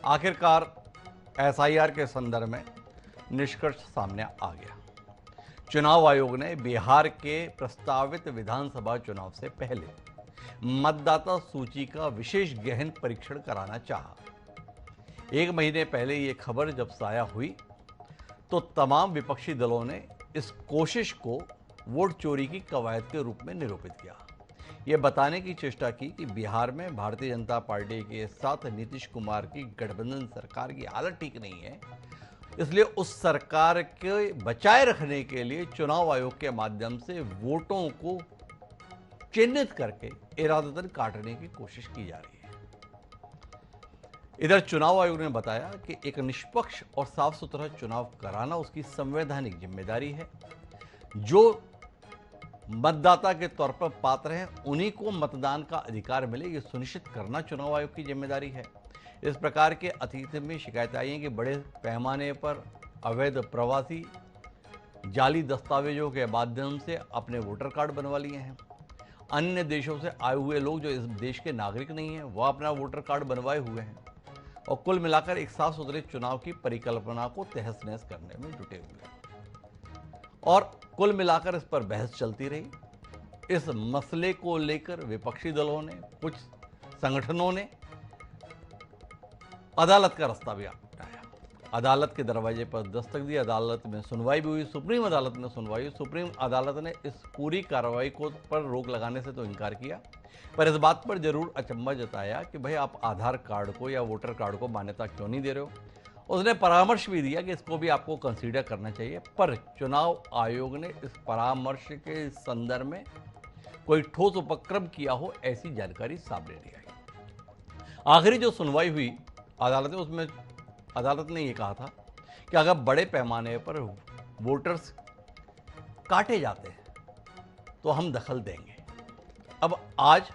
आखिरकार एसआईआर के संदर्भ में निष्कर्ष सामने आ गया। चुनाव आयोग ने बिहार के प्रस्तावित विधानसभा चुनाव से पहले मतदाता सूची का विशेष गहन परीक्षण कराना चाहा। 1 महीने पहले यह खबर जब साया हुई तो तमाम विपक्षी दलों ने इस कोशिश को वोट चोरी की कवायद के रूप में निरूपित किया। यह बताने की चेष्टा की कि बिहार में भारतीय जनता पार्टी के साथ नीतीश कुमार की गठबंधन सरकार की हालत ठीक नहीं है, इसलिए उस सरकार के बचाए रखने के लिए चुनाव आयोग के माध्यम से वोटों को चिन्हित करके इरादतन काटने की कोशिश की जा रही है। इधर चुनाव आयोग ने बताया कि एक निष्पक्ष और साफ सुथरा चुनाव कराना उसकी संवैधानिक जिम्मेदारी है। जो मतदाता के तौर पर पात्र हैं उन्हीं को मतदान का अधिकार मिले, यह सुनिश्चित करना चुनाव आयोग की जिम्मेदारी है। इस प्रकार के अतीत में शिकायतें आई हैं कि बड़े पैमाने पर अवैध प्रवासी जाली दस्तावेजों के माध्यम से अपने वोटर कार्ड बनवा लिए हैं। अन्य देशों से आए हुए लोग जो इस देश के नागरिक नहीं हैं वह अपना वोटर कार्ड बनवाए हुए हैं और कुल मिलाकर एक साफ सुथरे चुनाव की परिकल्पना को तहस नहस करने में जुटे हुए हैं। और कुल मिलाकर इस पर बहस चलती रही। इस मसले को लेकर विपक्षी दलों ने, कुछ संगठनों ने अदालत का रास्ता भी अपनाया। अदालत के दरवाजे पर दस्तक दी, अदालत में सुनवाई भी हुई, सुप्रीम अदालत में सुनवाई हुई। सुप्रीम अदालत ने इस पूरी कार्रवाई को पर रोक लगाने से तो इनकार किया, पर इस बात पर जरूर अचंभा जताया कि भाई आप आधार कार्ड को या वोटर कार्ड को मान्यता क्यों नहीं दे रहे हो। उसने परामर्श भी दिया कि इसको भी आपको कंसीडर करना चाहिए, पर चुनाव आयोग ने इस परामर्श के संदर्भ में कोई ठोस उपक्रम किया हो ऐसी जानकारी सामने नहीं आई। आखिरी जो सुनवाई हुई अदालत में, उसमें अदालत ने यह कहा था कि अगर बड़े पैमाने पर वोटर्स काटे जाते हैं तो हम दखल देंगे। अब आज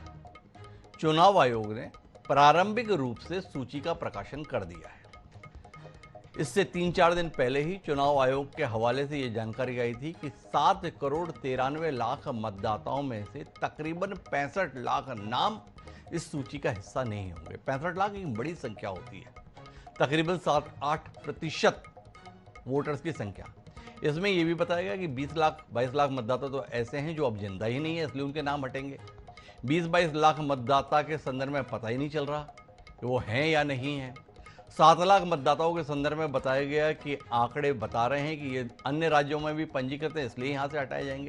चुनाव आयोग ने प्रारंभिक रूप से सूची का प्रकाशन कर दिया है। इससे 3-4 दिन पहले ही चुनाव आयोग के हवाले से यह जानकारी आई थी कि 7 करोड़ 93 लाख मतदाताओं में से तकरीबन 65 लाख नाम इस सूची का हिस्सा नहीं होंगे। 65 लाख एक बड़ी संख्या होती है, तकरीबन 7-8% वोटर्स की संख्या। इसमें यह भी बताया गया कि 20 लाख 22 लाख मतदाता तो ऐसे हैं जो अब जिंदा ही नहीं है, इसलिए उनके नाम हटेंगे। 20-22 लाख मतदाता के संदर्भ में पता ही नहीं चल रहा कि वो हैं या नहीं हैं। 7 लाख मतदाताओं के संदर्भ में बताया गया कि आंकड़े बता रहे हैं कि ये अन्य राज्यों में भी पंजीकृत है, इसलिए यहाँ से हटाए जाएंगे।